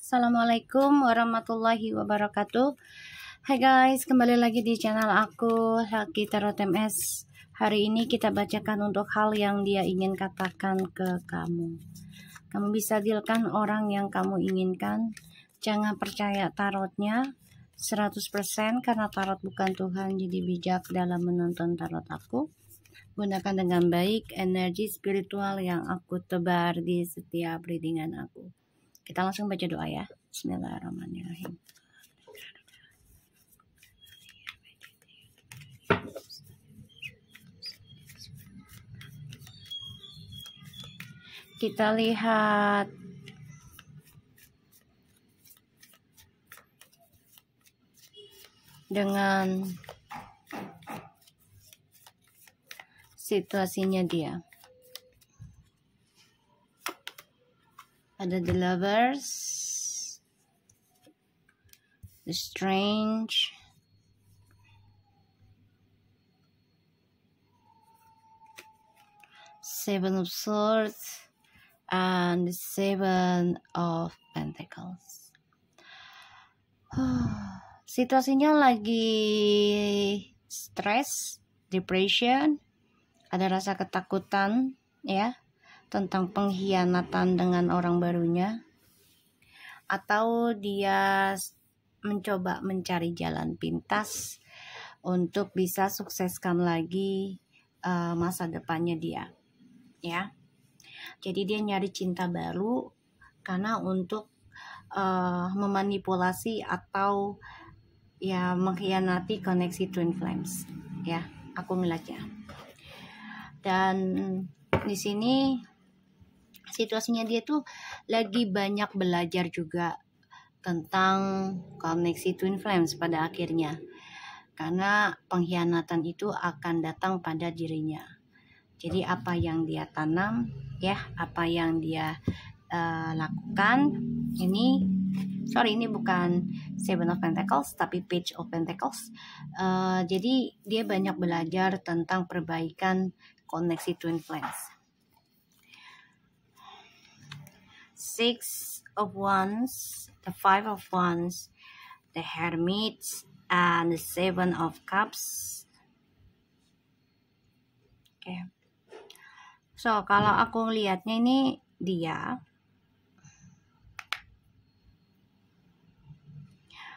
Assalamualaikum warahmatullahi wabarakatuh. Hai guys, kembali lagi di channel aku, Lucky Tarot MS. Hari ini kita bacakan untuk hal yang dia ingin katakan ke kamu. Kamu bisa dealkan orang yang kamu inginkan. Jangan percaya tarotnya 100% karena tarot bukan Tuhan. Jadi bijak dalam menonton tarot aku. Gunakan dengan baik energi spiritual yang aku tebar di setiap readingan aku. Kita langsung baca doa ya. Bismillahirrahmanirrahim. Kita lihat dengan situasinya dia. Ada the lovers, the strange, seven of swords, and the seven of pentacles. Situasinya lagi stres, depression, ada rasa ketakutan ya tentang pengkhianatan dengan orang barunya, atau dia mencoba mencari jalan pintas untuk bisa sukseskan lagi masa depannya dia ya. Jadi dia nyari cinta baru karena untuk memanipulasi atau ya mengkhianati koneksi twin flames ya, aku ngeliatnya. Dan di sini situasinya dia tuh lagi banyak belajar juga tentang koneksi twin flames pada akhirnya, karena pengkhianatan itu akan datang pada dirinya. Jadi apa yang dia tanam ya, apa yang dia lakukan, ini bukan Seven of Pentacles tapi Page of Pentacles. Jadi dia banyak belajar tentang perbaikan koneksi twin flames. Six of Wands, the Five of Wands, the Hermit, and the Seven of Cups. Oke. So, kalau aku lihatnya ini dia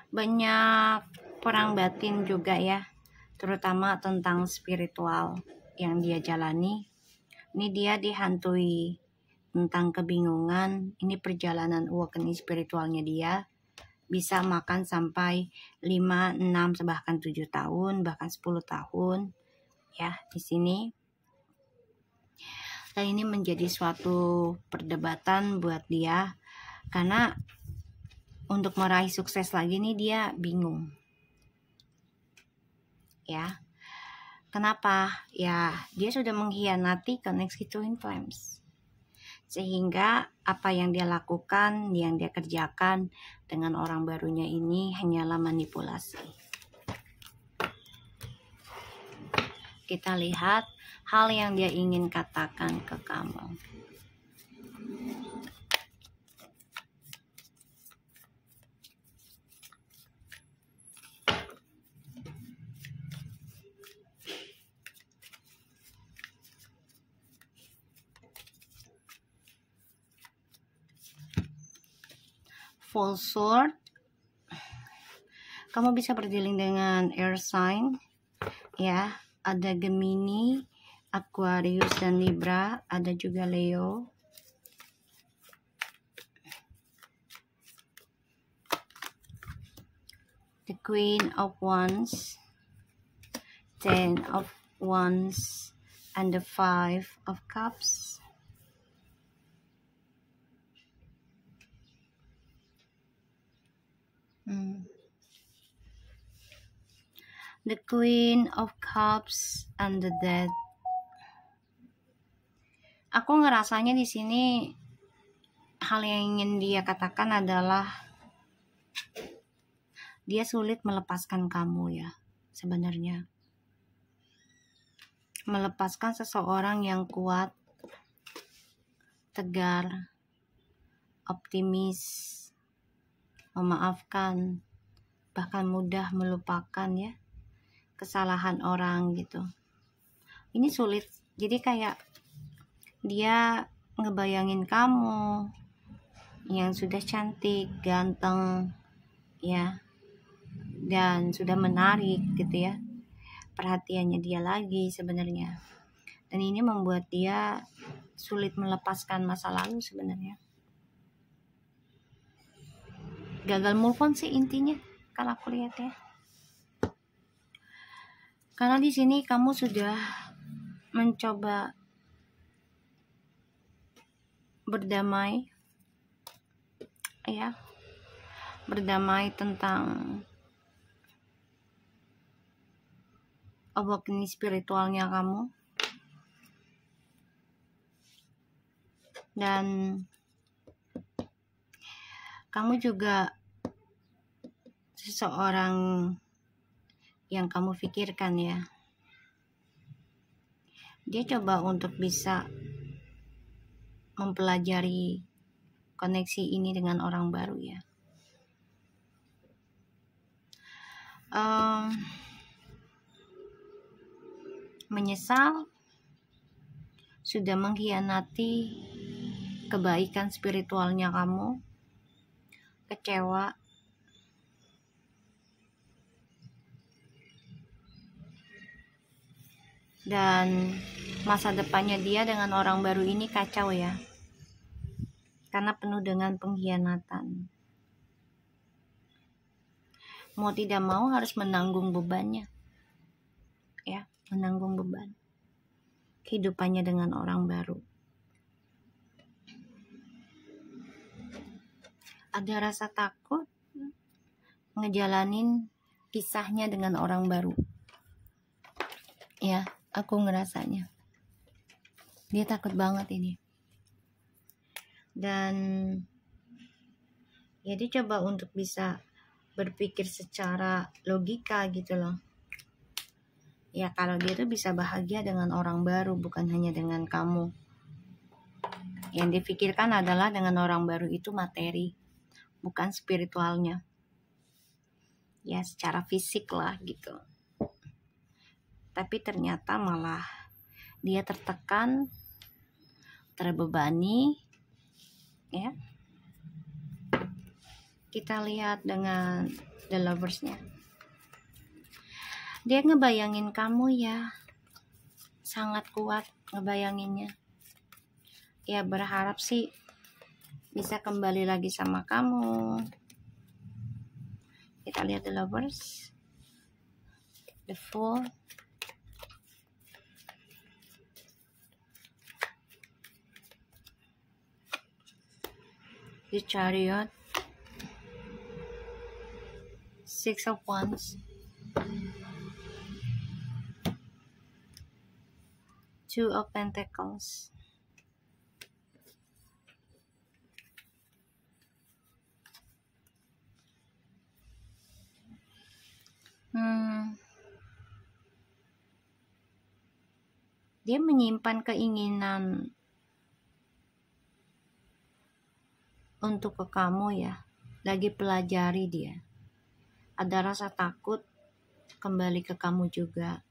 banyak perang batin juga ya, terutama tentang spiritual yang dia jalani. Ini dia dihantui tentang kebingungan. Ini perjalanan awakening spiritualnya dia bisa makan sampai 5, 6, bahkan 7 tahun, bahkan 10 tahun ya di sini. Dan ini menjadi suatu perdebatan buat dia karena untuk meraih sukses lagi nih dia bingung. Ya. Kenapa? Ya, dia sudah mengkhianati koneksi twin flames. Sehingga apa yang dia lakukan, yang dia kerjakan dengan orang barunya ini hanyalah manipulasi. Kita lihat hal yang dia ingin katakan ke kamu. Full Sword. Kamu bisa berdealing dengan air sign ya. Ada Gemini, Aquarius, dan Libra. Ada juga Leo. The Queen of Wands, Ten of Wands, and the Five of Cups. The Queen of Cups and the Dead. Aku ngerasanya di sini hal yang ingin dia katakan adalah dia sulit melepaskan kamu ya sebenarnya. Melepaskan seseorang yang kuat, tegar, optimis, memaafkan, bahkan mudah melupakan ya kesalahan orang gitu. Ini sulit. Jadi kayak dia ngebayangin kamu yang sudah cantik, ganteng ya, dan sudah menarik gitu ya. Perhatiannya dia lagi sebenarnya. Dan ini membuat dia sulit melepaskan masa lalu sebenarnya. Gagal move on sih intinya kalau aku lihat ya. Karena di sini kamu sudah mencoba berdamai ya. Berdamai tentang awakening spiritualnya kamu. Dan kamu juga seseorang yang kamu pikirkan ya. Dia coba untuk bisa mempelajari koneksi ini dengan orang baru ya. Menyesal sudah mengkhianati kebaikan spiritualnya kamu, kecewa, dan masa depannya dia dengan orang baru ini kacau ya, karena penuh dengan pengkhianatan. Mau tidak mau harus menanggung bebannya ya, menanggung beban kehidupannya dengan orang baru. Ada rasa takut ngejalanin kisahnya dengan orang baru ya, aku ngerasanya dia takut banget ini. Dan ya dia coba untuk bisa berpikir secara logika gitu loh ya, kalau dia tuh bisa bahagia dengan orang baru, bukan hanya dengan kamu. Yang dipikirkan adalah dengan orang baru itu materi, bukan spiritualnya ya, secara fisik lah gitu. Tapi ternyata malah dia tertekan, terbebani ya. Kita lihat dengan The Lovers-nya. Dia ngebayangin kamu ya, sangat kuat ngebayanginnya. Ya berharap sih bisa kembali lagi sama kamu. Kita lihat The Lovers, The Fool, The Chariot, Six of Wands, Two of Pentacles, dia menyimpan keinginan untuk ke kamu ya, lagi pelajari dia. Ada rasa takut kembali ke kamu juga,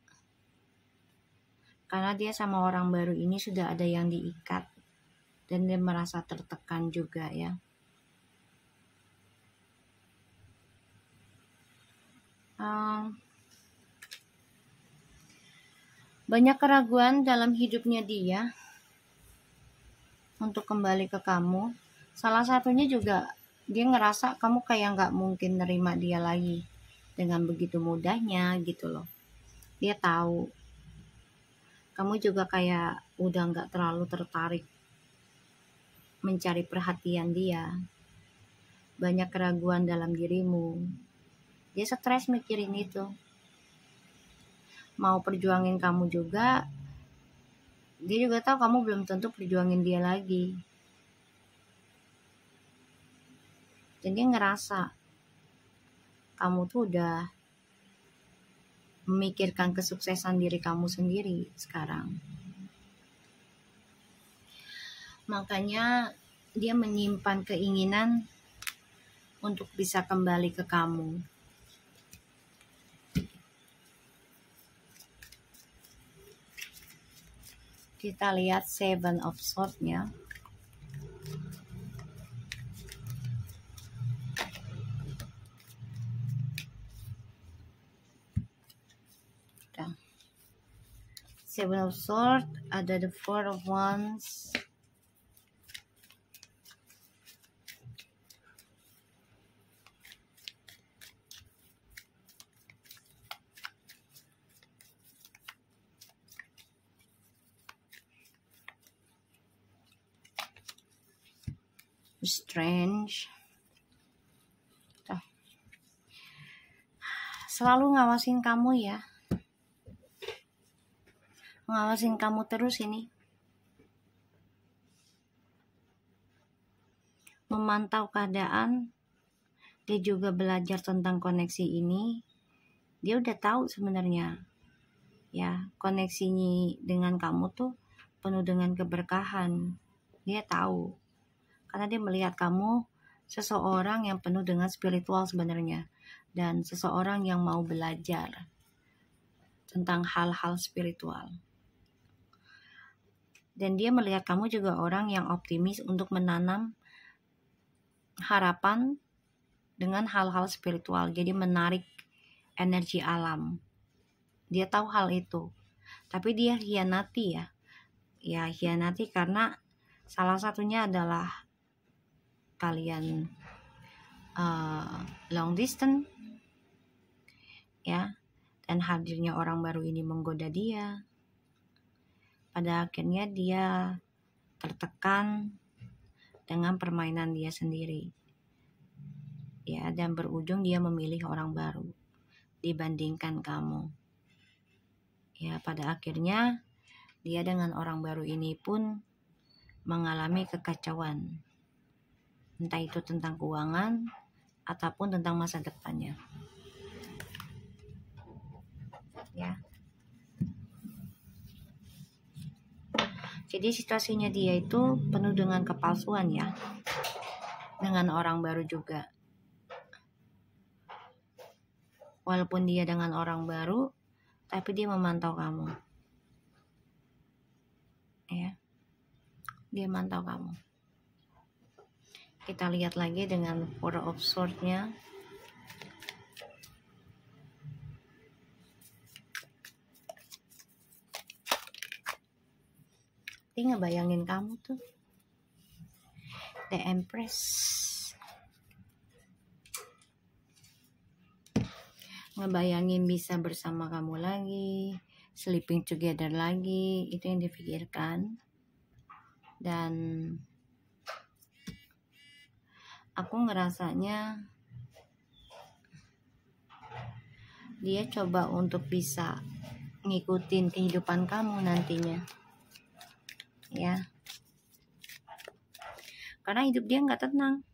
karena dia sama orang baru ini sudah ada yang diikat dan dia merasa tertekan juga ya. Banyak keraguan dalam hidupnya dia untuk kembali ke kamu. Salah satunya juga dia ngerasa kamu kayak gak mungkin nerima dia lagi dengan begitu mudahnya gitu loh. Dia tahu kamu juga kayak udah gak terlalu tertarik mencari perhatian dia. Banyak keraguan dalam dirimu. Dia stres mikirin itu. Mau perjuangin kamu juga, dia juga tahu kamu belum tentu perjuangin dia lagi. Dan dia ngerasa kamu tuh udah memikirkan kesuksesan diri kamu sendiri sekarang. Makanya dia menyimpan keinginan untuk bisa kembali ke kamu. Kita lihat Seven of Swords-nya. Seven of Swords, ada the Four of Wands, Strange. Tuh. Selalu ngawasin kamu ya. Ngawasin kamu terus ini. Memantau keadaan. Dia juga belajar tentang koneksi ini. Dia udah tahu sebenarnya. Ya, koneksinya dengan kamu tuh penuh dengan keberkahan. Dia tahu. Karena dia melihat kamu seseorang yang penuh dengan spiritual sebenarnya. Dan seseorang yang mau belajar tentang hal-hal spiritual. Dan dia melihat kamu juga orang yang optimis untuk menanam harapan dengan hal-hal spiritual. Jadi menarik energi alam. Dia tahu hal itu. Tapi dia hianati ya. Ya hianati karena salah satunya adalah kalian long distance ya, dan hadirnya orang baru ini menggoda dia. Pada akhirnya dia tertekan dengan permainan dia sendiri ya, dan berujung dia memilih orang baru dibandingkan kamu ya. Pada akhirnya dia dengan orang baru ini pun mengalami kekacauan, entah itu tentang keuangan ataupun tentang masa depannya ya. Jadi situasinya dia itu penuh dengan kepalsuan ya, dengan orang baru juga. Walaupun dia dengan orang baru, tapi dia memantau kamu ya, dia mantau kamu. Kita lihat lagi dengan Four of Swords-nya. Dia ngebayangin kamu tuh. The Empress. Ngebayangin bisa bersama kamu lagi, sleeping together lagi, itu yang dipikirkan. Dan aku ngerasanya dia coba untuk bisa ngikutin kehidupan kamu nantinya ya, karena hidup dia nggak tenang.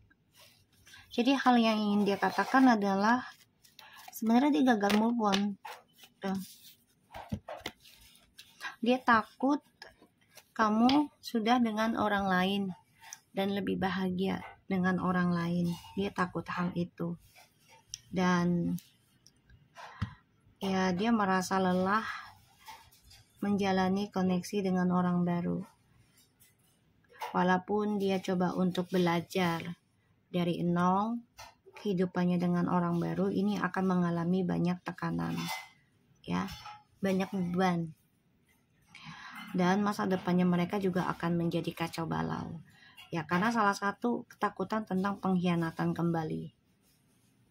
Jadi hal yang ingin dia katakan adalah sebenarnya dia gagal move on. Tuh. Dia takut kamu sudah dengan orang lain dan lebih bahagia dengan orang lain. Dia takut hal itu. Dan ya dia merasa lelah menjalani koneksi dengan orang baru. Walaupun dia coba untuk belajar dari nol, kehidupannya dengan orang baru ini akan mengalami banyak tekanan ya, banyak beban. Dan masa depannya mereka juga akan menjadi kacau balau ya, karena salah satu ketakutan tentang pengkhianatan kembali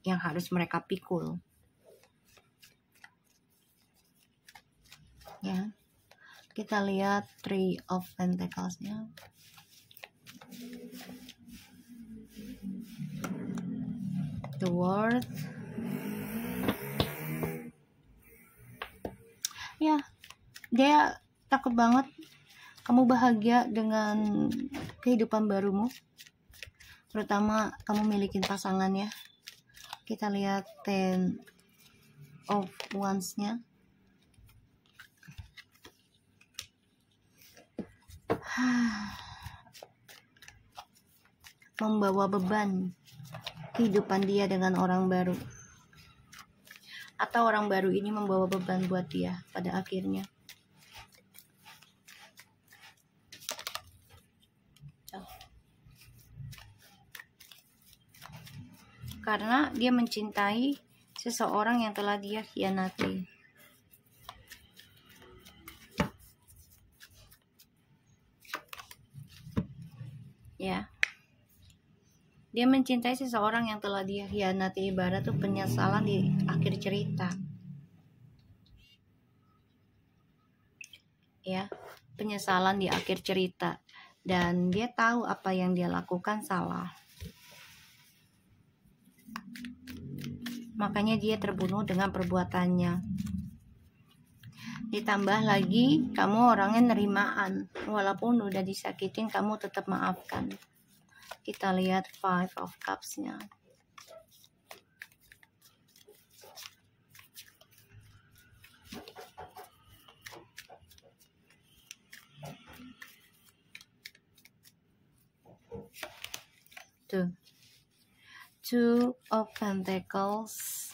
yang harus mereka pikul ya. Kita lihat Three of Pentacles-nya. The World. Ya, dia takut banget kamu bahagia dengan kehidupan barumu, terutama kamu milikin pasangan ya. Kita lihat Ten of Wands-nya. Membawa beban kehidupan dia dengan orang baru, atau orang baru ini membawa beban buat dia pada akhirnya. Karena dia mencintai seseorang yang telah dia khianati. Ya, dia mencintai seseorang yang telah dia khianati, ibarat tuh penyesalan di akhir cerita. Ya, penyesalan di akhir cerita, dan dia tahu apa yang dia lakukan salah. Makanya dia terbunuh dengan perbuatannya. Ditambah lagi kamu orangnya nerimaan, walaupun udah disakitin kamu tetap maafkan. Kita lihat Five of Cups-nya. Tuh. Two of Pentacles.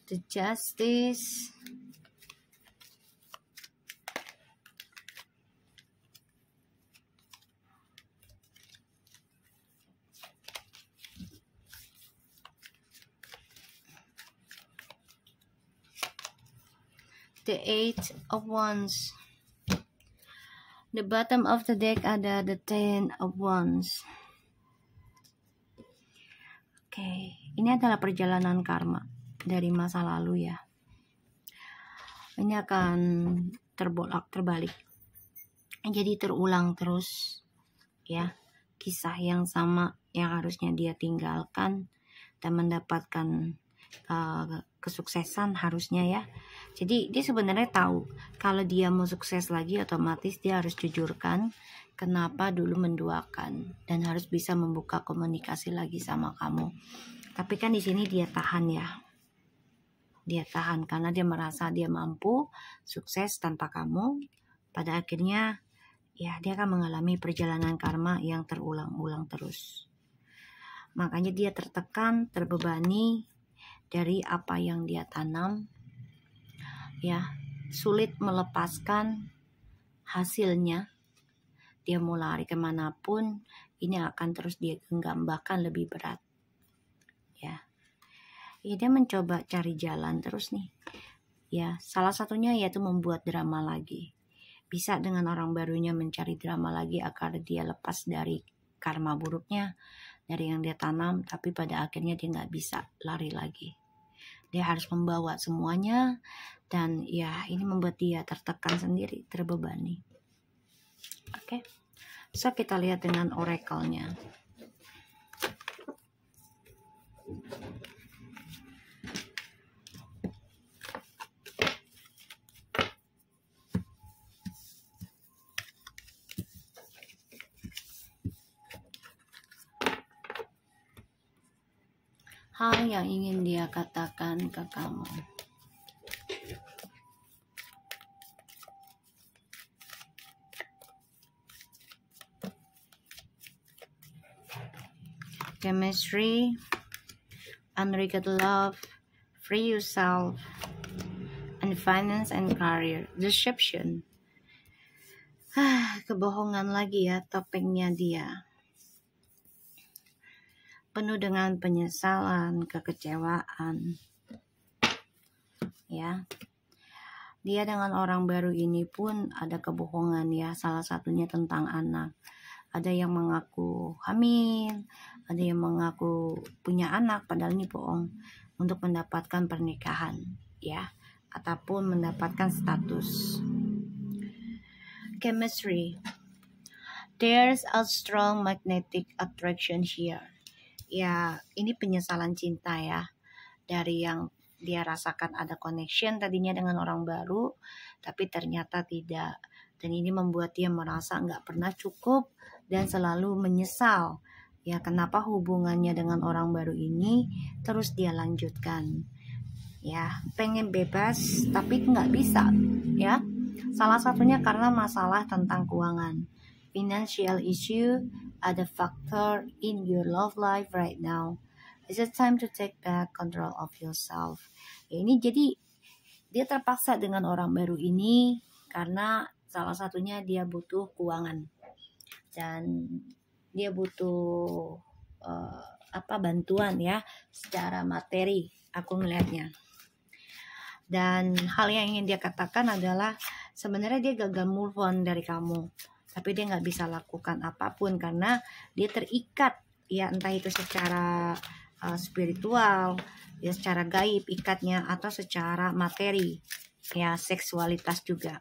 The Justice. The Eight of Wands. The bottom of the deck ada the Ten of Wands. Oke, ini adalah perjalanan karma dari masa lalu ya. Ini akan terbalik. Jadi terulang terus ya. Kisah yang sama yang harusnya dia tinggalkan dan mendapatkan kesuksesan harusnya ya. Jadi dia sebenarnya tahu kalau dia mau sukses lagi otomatis dia harus jujurkan kenapa dulu menduakan dan harus bisa membuka komunikasi lagi sama kamu. Tapi kan di sini dia tahan ya. Dia tahan karena dia merasa dia mampu sukses tanpa kamu. Pada akhirnya ya dia akan mengalami perjalanan karma yang terulang-ulang terus. Makanya dia tertekan, terbebani dari apa yang dia tanam. Ya, sulit melepaskan hasilnya. Dia mau lari kemanapun, ini akan terus dia genggam, bahkan lebih berat. Ya, dia mencoba cari jalan terus nih. Ya, salah satunya yaitu membuat drama lagi. Bisa dengan orang barunya mencari drama lagi agar dia lepas dari karma buruknya, dari yang dia tanam, tapi pada akhirnya dia nggak bisa lari lagi. Dia harus membawa semuanya dan ya ini membuat dia tertekan sendiri, terbebani. Oke. So kita lihat dengan oracle-nya. Hal yang ingin dia katakan ke kamu. Chemistry, unrequited love, free yourself, and finance and career. Deception. Kebohongan lagi ya topengnya dia. Penuh dengan penyesalan, kekecewaan. Ya. Dia dengan orang baru ini pun ada kebohongan ya, salah satunya tentang anak. Ada yang mengaku hamil, ada yang mengaku punya anak padahal ini bohong untuk mendapatkan pernikahan ya, ataupun mendapatkan status. Chemistry. There's a strong magnetic attraction here. Ya, ini penyesalan cinta ya. Dari yang dia rasakan ada connection tadinya dengan orang baru, tapi ternyata tidak. Dan ini membuat dia merasa nggak pernah cukup dan selalu menyesal. Ya, kenapa hubungannya dengan orang baru ini terus dia lanjutkan. Ya, pengen bebas tapi nggak bisa. Ya, salah satunya karena masalah tentang keuangan. financial issue ada factor in your love life right now. It's a time to take back control of yourself. Ya, ini jadi dia terpaksa dengan orang baru ini karena salah satunya dia butuh keuangan dan dia butuh bantuan ya secara materi, aku melihatnya. Dan hal yang ingin dia katakan adalah sebenarnya dia gagal move on dari kamu, tapi dia nggak bisa lakukan apapun karena dia terikat ya, entah itu secara spiritual ya, secara gaib ikatnya, atau secara materi ya, seksualitas juga.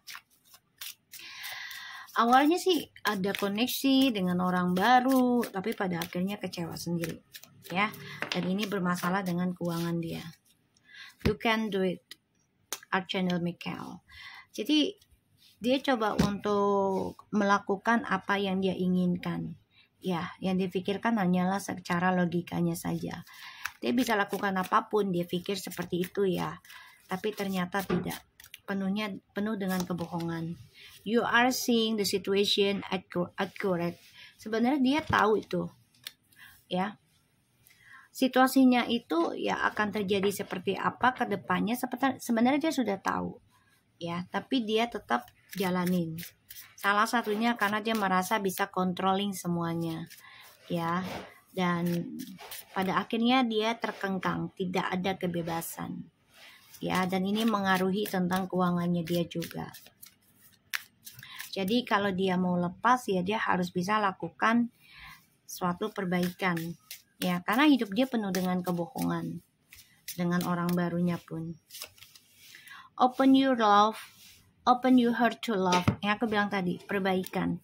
Awalnya sih ada koneksi dengan orang baru, tapi pada akhirnya kecewa sendiri ya, dan ini bermasalah dengan keuangan dia. You can do it, Archangel Michael. Jadi dia coba untuk melakukan apa yang dia inginkan. Ya, yang dipikirkan hanyalah secara logikanya saja. Dia bisa lakukan apapun, dia pikir seperti itu ya. Tapi ternyata tidak. Penuh dengan kebohongan. You are seeing the situation accurate. Sebenarnya dia tahu itu. Ya. Situasinya itu ya akan terjadi seperti apa ke depannya, sebenarnya dia sudah tahu. Ya, tapi dia tetap jalanin. Salah satunya karena dia merasa bisa controlling semuanya, ya. Dan pada akhirnya dia terkengkang, tidak ada kebebasan, ya. Dan ini mengaruhi tentang keuangannya dia juga. Jadi kalau dia mau lepas ya dia harus bisa lakukan suatu perbaikan, ya. Karena hidup dia penuh dengan kebohongan, dengan orang barunya pun. Open your heart to love. Yang aku bilang tadi, perbaikan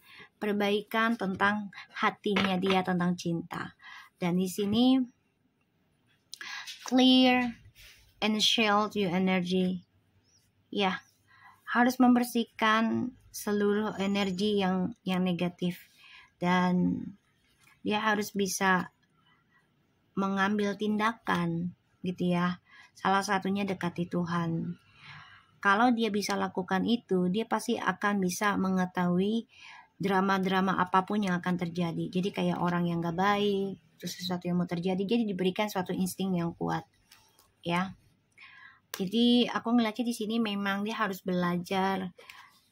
tentang hatinya dia, tentang cinta. Dan di sini clear and shield your energy. Ya, harus membersihkan seluruh energi yang negatif, dan dia harus bisa mengambil tindakan gitu ya. Salah satunya dekati Tuhan. Kalau dia bisa lakukan itu, dia pasti akan bisa mengetahui drama-drama apapun yang akan terjadi. Jadi kayak orang yang gak baik, terus sesuatu yang mau terjadi, jadi diberikan suatu insting yang kuat, ya. Jadi aku ngeliatnya di sini memang dia harus belajar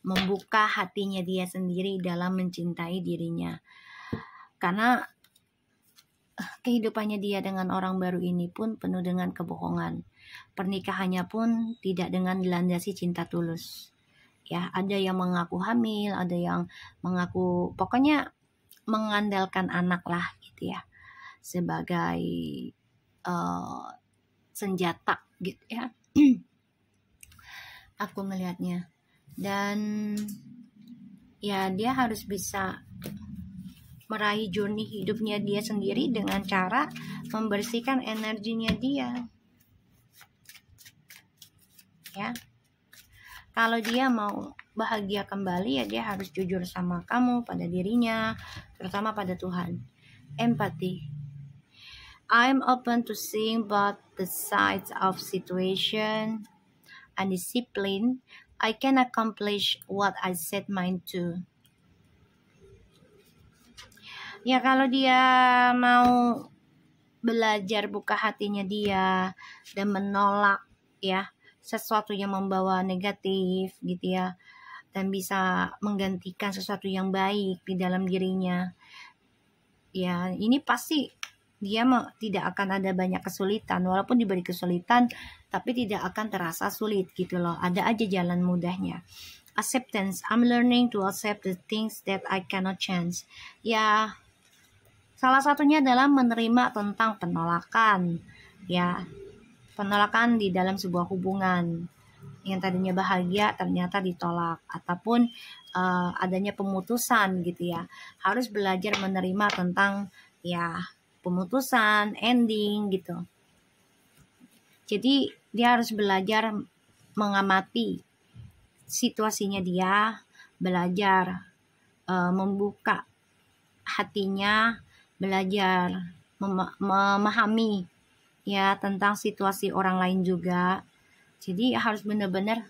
membuka hatinya dia sendiri dalam mencintai dirinya. Karena kehidupannya dia dengan orang baru ini pun penuh dengan kebohongan. Pernikahannya pun tidak dengan dilandasi cinta tulus. Ya, ada yang mengaku hamil, ada yang mengaku pokoknya mengandalkan anak lah gitu ya, sebagai senjata gitu ya. Aku melihatnya. Dan ya dia harus bisa meraih journey hidupnya dia sendiri dengan cara membersihkan energinya dia. Ya. Kalau dia mau bahagia kembali ya dia harus jujur sama kamu, pada dirinya, terutama pada Tuhan. Empathy. I'm open to seeing both the sides of situation and discipline. I can accomplish what I set mind to. Ya kalau dia mau belajar buka hatinya dia dan menolak ya sesuatu yang membawa negatif gitu ya, dan bisa menggantikan sesuatu yang baik di dalam dirinya, ya ini pasti dia tidak akan ada banyak kesulitan. Walaupun diberi kesulitan tapi tidak akan terasa sulit gitu loh, ada aja jalan mudahnya. Acceptance. I'm learning to accept the things that I cannot change. Ya, salah satunya adalah menerima tentang penolakan, ya. Penolakan di dalam sebuah hubungan yang tadinya bahagia ternyata ditolak, ataupun adanya pemutusan gitu ya. Harus belajar menerima tentang ya pemutusan, ending gitu. Jadi dia harus belajar mengamati situasinya dia, belajar membuka hatinya, belajar memahami ya tentang situasi orang lain juga. Jadi harus benar-benar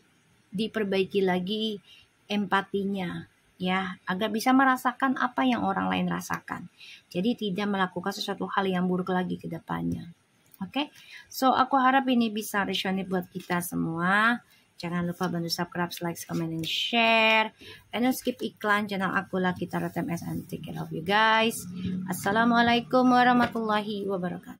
diperbaiki lagi empatinya ya, agar bisa merasakan apa yang orang lain rasakan. Jadi tidak melakukan sesuatu hal yang buruk lagi ke depannya. Oke, so aku harap ini bisa resonate buat kita semua. Jangan lupa bantu subscribe, like, comment, and share. And don't skip iklan channel aku Lucky Tarot MS and take care of you guys. Assalamualaikum warahmatullahi wabarakatuh.